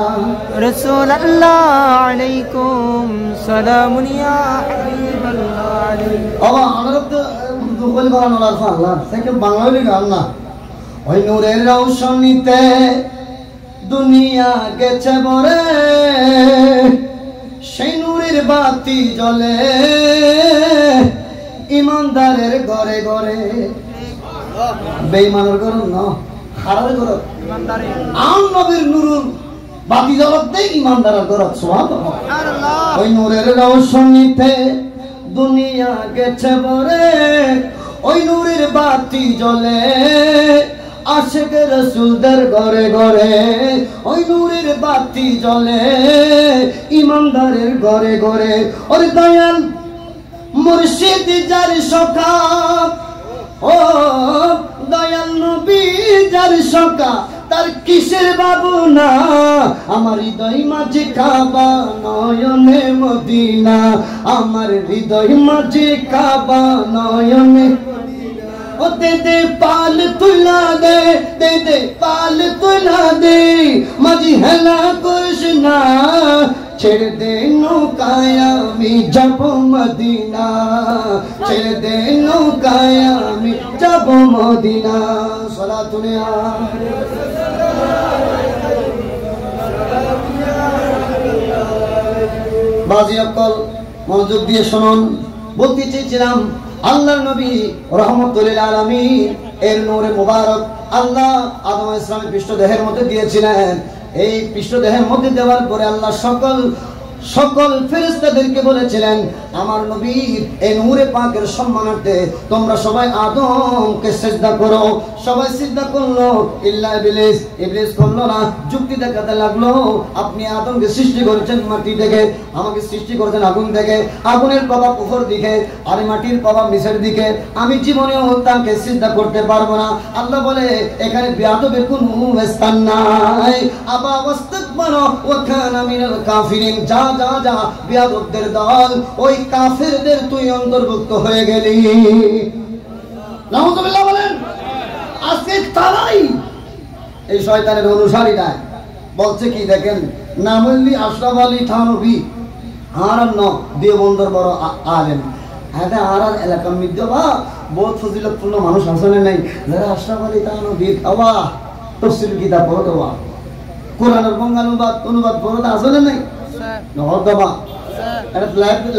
[SPEAKER 2] रसूल अल्लाह अलैकुम सलामुन या हबीब अल्लाह
[SPEAKER 1] बाबा আমরা তো দুবল বানানো লাগছে আল্লাহ থেকে বাংলায় গান না ওই নূরের রৌশনীতে দুনিয়া গেছে ভরে সেই নূরের বাতি জ্বলে ইমানদারের ঘরে ঘরে বেঈমানের ঘর না হারার ঘর ইমানদারের আম নবীর নূর বাতি জ্বলতে ইমানদারের ঘর সুবহানাল্লাহ ওই নূরের রৌশনীতে দুনিয়া গেছে ভরে ওই নূরের বাতি জ্বলে আশিক রাসূলদের ঘরে ঘরে ওই নূরের বাতি জ্বলে ইমানদারের ঘরে ঘরে ওরে দয়াল মুর্শিদ যার সখা ও দয়াল নবী যার সখা তার কিসের বাবু না আমার হৃদয় মাঝে কাবা নয়নে মদিনা আমার হৃদয় মাঝে কাবা নয়নে ও দে দে পাল তুলা দে দে পাল তুলা দে মাঝি হেলা করিস না ছেড়ে দে নৌকায় আমি যাব মদিনা ছেড়ে দে নৌকায় আমি যাব মদিনা সালাতুন ইয়া বাজি আকল মনোযোগ দিয়ে শুনুন বলতে চেয়েছিলাম আল্লাহর নবী রাহমাতুল লিল আলামিন এর নূরে মুবারক আল্লাহ আদম আলাইহিস সালামের পৃষ্ঠদেহের মধ্যে দিয়েছিলেন এই পৃষ্ঠদেহের মধ্যে দেওয়ার পরে আল্লাহ সকল ফেরেশতাদেরকে বলেছিলেন আমার নবীর এই নূরে পাকের সম্মানার্থে তোমরা সবাই আদমকে সিজদা করো সবাই সিজদা করলো ইল্লা ইবলিস ইবলিস করলো না যুক্তি দেখাতে লাগলো আপনি আদমকে সৃষ্টি করেছেন মাটি থেকে আমাকে সৃষ্টি করেছেন আগুন থেকে আগুনের প্রভাব উপর দিকে আর মাটির প্রভাব নিচের দিকে আমি জীবনেও তাকে সিজদা করতে পারবো না আল্লাহ বলে এখানে বিয়াদবের কোনো স্থান নাই আবা ওয়াস্তাকবারা ওয়া কানা মিনাল কাফিরিন যা যা যা বিয়াদবদের দল ওই কাফেরদের তুই অন্তর্ভুক্ত হয়ে গেলি নাউযুবিল্লাহ বলেন আজকে তারাই এই শয়তানের অনুসারীরা বলছে কি দেখেন, নামল্লি আশরাফ আলী থানভী আর দেওবন্দর বড় আলেম, হ্যাঁ আর এলাকার মধ্যে বা বহুত ফজিলতপূর্ণ মানুষ আসলে নাই যারা আশরাফ আলী থানভী খাওয়া তফসিল কিতাব পড়ো দেওয়া, কোরআনের বঙ্গানুবাদ অনুবাদ পড়ো আসলে নাই নহবা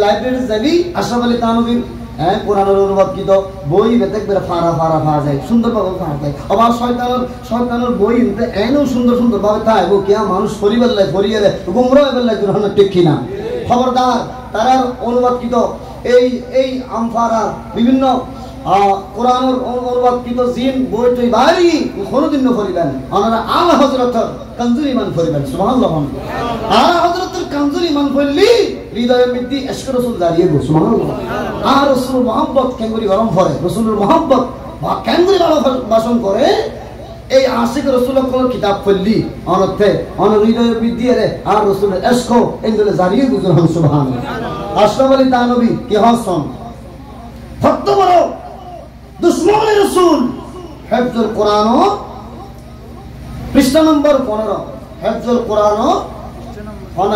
[SPEAKER 1] লাইব্রেরি যাবি আশরাফ আলী থানভীর হ্যাঁ কোরআনের অনুবাদ কি তো বই বেতেকবার ফাড়া পাওয়া যায়, সুন্দরভাবে পাওয়া যায়। আবার শয়তানের বই এনও সুন্দর ভাবে তাই কিয়া মানুষ ফরিবার লাই ফরিয়ে গুমরা এবার লাই দুর্ঘটনা ঠিক কিনা। খবরদার তারার অনুবাদ কি তো এই আমফারা বিভিন্ন কোরআনের অনুবাদ কি তো জিন বই তুই ভারী কোনোদিন ফরিবেন ওনারা আলা হযরতের কানজুল ইমান ফরিবেন সুবহানাল্লাহ। আলা হযরতের কানজুল ইমান ফরলি হৃদয়ের মধ্যে ইশক রাসূল জারিয়ে গো সুবহানাল্লাহ। আর রাসূল মুহাব্বত কেঙ্গুরি গরম করে, রাসূলের মুহাব্বত বা কেঙ্গুরি ভাষণ করে। এই আশিক রাসূলের কোন কিতাব পড়লি অনর্থে হৃদয়ের বৃদ্ধি রে আর রাসূলের ইশক এগুলো জারিয়ে গো সুবহানাল্লাহ। আশরাফ আলী থানভী কি হাসন কত বড় দুশমন রাসূল। হিফজুল কোরআন পৃষ্ঠা নম্বর 15, হিফজুল কোরআন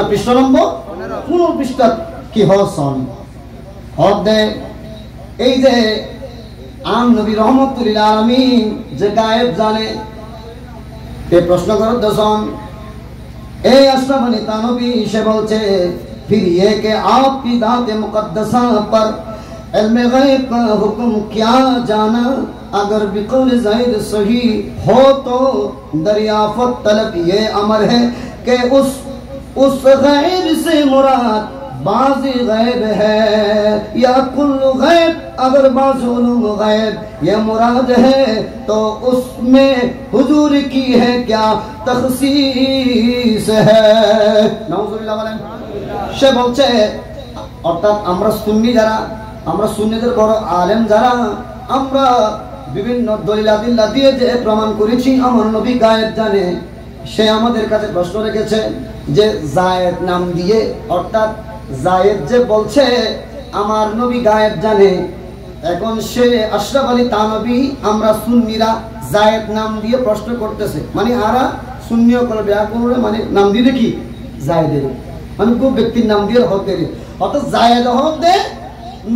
[SPEAKER 1] পৃষ্ঠা নম্বর 15 পৃষ্ঠা কি হসন হদে এই যে আম নবী রহমতুল আলামিন যে গায়েব জানে এই প্রশ্ন করত দশন এই আশরাফ আলী থানভী সে বলছে फिर ये कि आपकी दात मुकद्दसा पर इल्म गैब का हुक्म क्या जाना, अगर बिकौल ज़ाहिर सही हो तो दरियाफ़त तलब ये अमर है कि उस गैब से मुराद बाज़ी गैब है या कुल्लु गैब, अगर बाज़ुलुम गैब ये मुराद है तो उसमें हुजूर की है क्या तखसीस है। नाउज़ुबिल्लाह वालें সে বলছে অর্থাৎ আমরা সুন্নি যারা, আমরা সুন্নিদের বড় আলেম যারা, আমরা বিভিন্ন দলিল দিয়ে যে প্রমাণ করেছি আমার নবী গায়েব জানে, সে আমাদের কাছে প্রশ্ন রেখেছে যে জায়েদ নাম দিয়ে, অর্থাৎ জায়েদ যে বলছে আমার নবী গায়েব জানে, এখন সে আশরাফ আলী থানভী আমরা সুন্নিরা জায়েদ নাম দিয়ে প্রশ্ন করতেছে, মানে আরা সুন্নিও কোনো ব্যাকরণে মানে নাম দিয়ে কি জায়েদের মানে কোন ব্যক্তির নাম দিয়ে হক দেয়, অর্থাৎ জায়েদ হক দে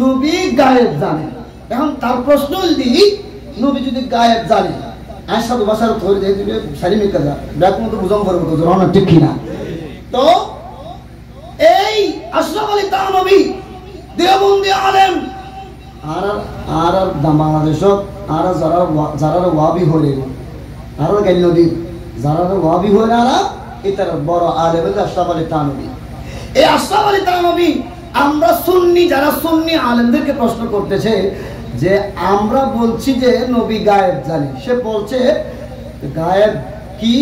[SPEAKER 1] নবী গায়েব জানে। এখন তার প্রশ্ন যদি নবী যদি গায়েব জানে আয়সা তো বাসার ধরে দিয়ে দিবে সারি মিকা যা ব্যাকরণ তো বুঝাম পারবো তো রওনা ঠিক কিনা। তো এই আশরাফ আলী থানভী দেওবন্দি আলেম আর বাংলাদেশ আর যারা ওয়াবি হয়ে আর গেল নদী যারা ওয়াবি হয়ে আর এটার বড় আলেম আশরাফ আলী থানভী। এই আশরাফ আলী থানভী আমরা সুন্নি যারা সুন্নি আলেমদেরকে প্রশ্ন করতেছে যে আমরা বলছি যে নবী গায়েব জানে, সে বলছে গায়েব কি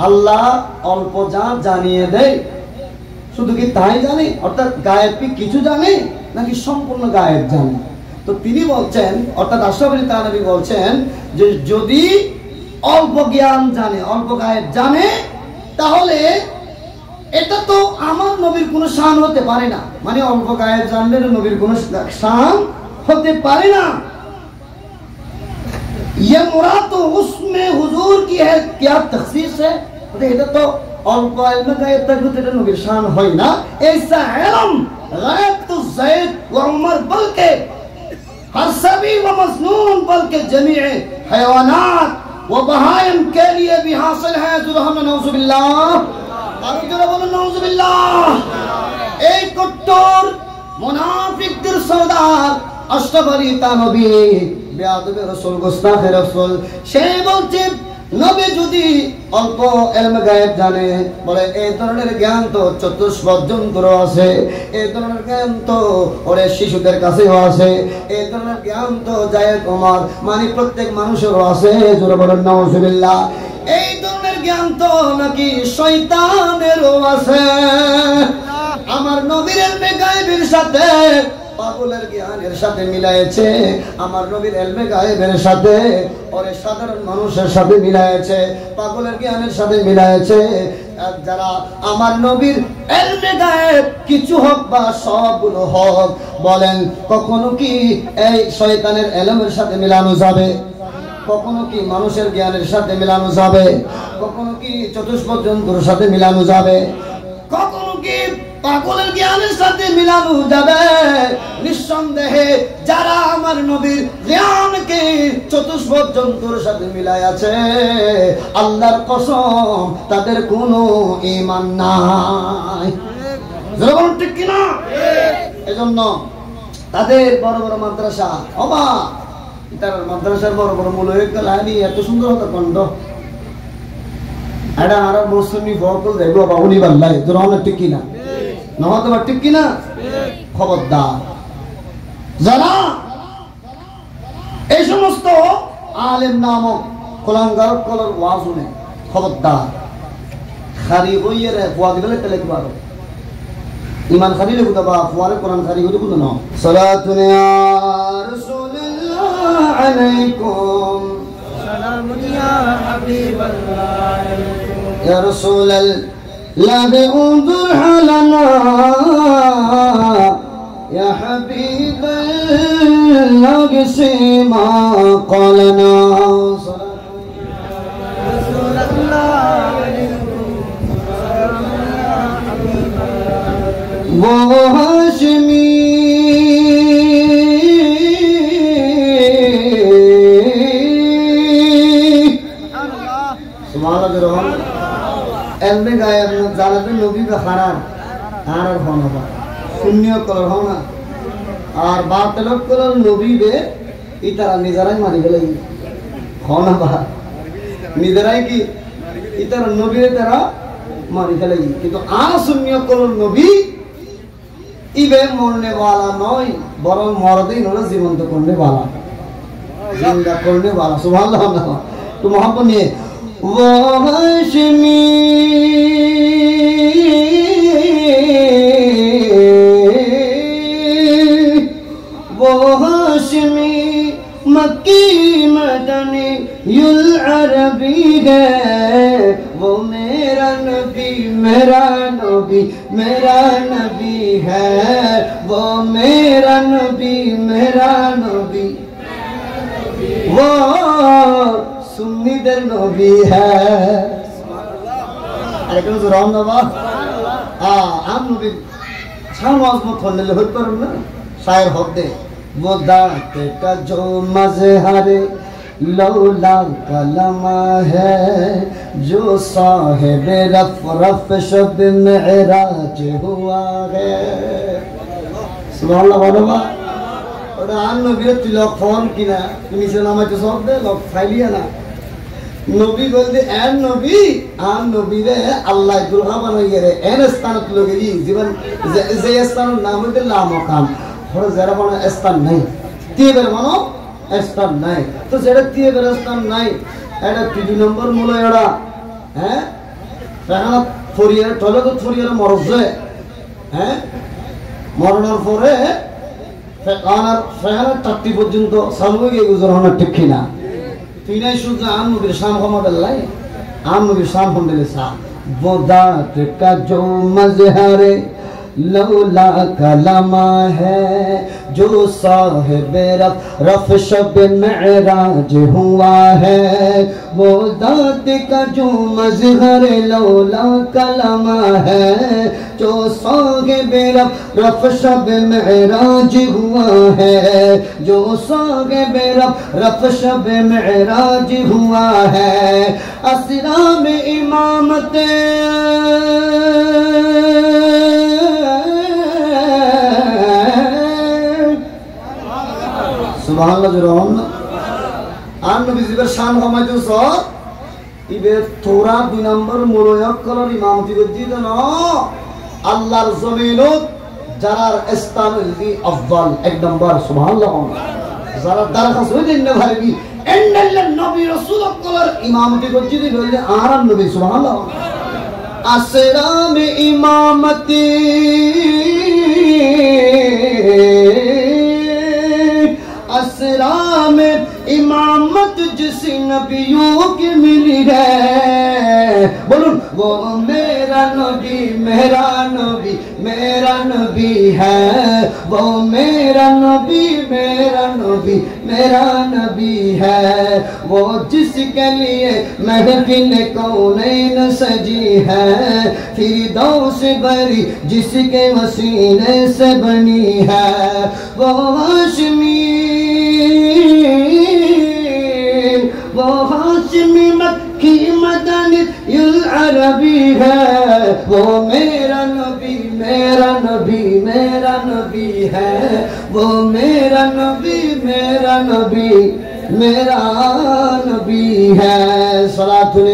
[SPEAKER 1] আল্লাহ অল্প যা জানিয়ে দেয়, শুধু কি তাই জানে, অর্থাৎ গায়েব কি কিছু জানে নাকি সম্পূর্ণ গায়েব জানে। তো তিনি বলছেন অর্থাৎ আশরাফ আলী থানভী বলছেন যে যদি অল্প জ্ঞান জানে, অল্প গায়েব জানে, তাহলে এটা তো আমার নবীর কোনো শান হতে পারে না, মানে অল্প গায়েব জানলে নবীর কোনো শান হতে পারে না। ये मुराद तो उसमें हुजूर की है क्या तखसीस है, এটা তো অল্প ইলম গায়েব থাকলে তো এটা নবীর শান হয় না। ऐसा इल्म गायब तो ज़ैद व उमर बल्कि हर सभी व मज़नून बल्कि जमीअ हयावानात व बहाइम के लिए भी हासिल है। नाउज़ुबिल्लाह আর যারা বলেন নাউযুবিল্লাহ। এই কট্টর মুনাফিকদের সরদার আশরাফ আলী থানভী বেয়াদবে রাসূল গোস্তাখে রাসূল, সে বলছে নবী যদি অল্প ইলম গায়েব জানে, বলে এই ধরনের জ্ঞান তো চতুষ্পদ জন্তুর আছে, এই ধরনের জ্ঞান তো ওরে শিশুদের কাছেও আছে, এই ধরনের জ্ঞান তো জায়েদ ওমর মানে প্রত্যেক মানুষেরও আছে। জোরে বলেন নাউযুবিল্লাহ। এই ধরনের জ্ঞান তো নাকি শয়তানেরও আছে। আমার নবীর ইলমে গায়েবের সাথে পাগলের জ্ঞানের সাথে মিলায়েছে, আমার নবীর ইলমে গায়েবের সাথে ওরে সাধারণ মানুষের সাথে মিলায়েছে, পাগলের জ্ঞানের সাথে মিলায়েছে। যারা আমার নবীর ইলমে গায়েব কিছু হোক বা সবগুলো হোক, বলেন কখনো কি এই শয়তানের ইলমের সাথে মিলানো যাবে? কখনো কি মানুষের জ্ঞানের সাথে মিলানো যাবে, কখনো কি চতুষ্পদ জন্তুর সাথে মিলানো যাবে, কখনো কি পাগলের জ্ঞানের সাথে মিলানো যাবে? নিঃসন্দেহে যারা আমার নবীর জ্ঞানকে চতুষ্পদ জন্তুর সাথে মিলাই আছে, আল্লাহর কসম তাদের কোনো ঈমান নাই। যেমন ঠিক কিনা? এজন্য তাদের বড় বড় মাদ্রাসা, অবা তার মাদ্রাসার বড় বড় মূল্য এত সুন্দর হতো কণ্ঠ, এটা আর মুসলিম ফকল দেখবো বা উনি বাল্লাই তোর অনেক ঠিক কিনা না হতে পার, ঠিক কিনা? খবরদার যারা এই সমস্ত আলেম নামক কোলাঙ্গার কলার ওয়াজ শুনে, খবরদার খারি হইয়ে রে ফুয়া দিলে তেলে পারো ইমান খারি লেগু বা ফুয়ারে কোরআন খারি হইতে কোনো না। সালাতুন ইয়া রাসূলুল্লাহ আলাইকুম সালামুন ইয়া হাবিবাল্লাহ ইয়া রাসূলাল্লাহ উনজুর হালানা ইয়া হাবিবাল্লাহ গিসিমা ক্বালানা वो हाशमी सुभान अल्लाह एलमे गाय अपना जालते नबी का खानार आर होना बा शून्य कलर होना और बातलों कलर नबी बे इतना निज़राई मारी गले होना बा निज़राई की इतना नबी तेरा मारी गले किंतु आर शून्य कलर नबी इबे मरने वाला नय बरং मरदेই হলো জীবন্ত করনে वाला जिंदा करने वाला सुभान अल्लाह। तो मोहब्बत নিয়ে वो हाशमी वो हाशमी मक्की मदनी युल अरबी है वो मेरा नबी मेरा नबी मेरा नबी है वो मेरा नबी मेरा नबी वो सुन्नी दर नबी है। अरे क्यों सुराम नबा आम नबी शाम आज़मत होने ले होत पर ना शायर होते वो दाते का जो मज़हरे लौला कलमा है जो साहिब रफ रफ शब मेराज हुआ है। सुभान अल्लाह बाबा और आन नबी तुझ लोग फोन की ना तुम इसे नाम जो सब दे लोग फाइलिया ना नबी बोलते एन नबी आन नबी रे अल्लाह दुल्हा बनाइए रे एन स्थान तुम लोग ये जीवन जे स्थान नाम दे लामो काम और जरा बना स्थान नहीं तीबर बनो स्थान नहीं तो जरा तीबर स्थान नहीं ऐडा तीन नंबर मुला ऐडा हैं फैला फोरियर टोले तो फोरियर मरज़े हैं मरनर फोरे फैला तट्टी पर्यंत सालवे के गुजराना टिक्कीना तीन शुद्ध आम नबी शाम का मॉडल लाई आम नबी शाम होने सा वो दात का जो मज़हरे लौला कलमा है जो साहिब रफ शब मेराज हुआ है वो दात का जो मज़हर लौला कलमा है जो साहिब रफ शब मेराज हुआ है जो साहिब रफ शब मेराज हुआ है असरा में इमामत सुभान अल्लाह जुराम आन नबी जिबर शान हमारे सो इबे थोड़ा दो नंबर मुरोयक कलर इमामती गद्दी तो ना अल्लाहर ज़मीनो जरार इस्तानुल्ली अव्वल एक नंबर सुभान अल्लाह जरा दरख़्वास्त हुई दिन भर भी एंडल नबी रसूल कलर इमामती गद्दी तो बोले आराम नबी सुभान अल्लाह असरा में इमामती असरा में इमामत जिस नबियों की मिली है बोलूं वो मेरा नबी मेरा नबी मेरा नबी है वो मेरा नबी मेरा नबी मेरा नबी है, वो जिसके लिए महफिल कौनैन सजी है, फिरदौस बरी जिसके वसीले से बनी है, वो हाशमी मक्की मदनी अरबी है, वो मेरा नबी मेरा नबी मेरा नबी है, वो मेरा नबी मेरा नबी मेरा नबी है। सलातुल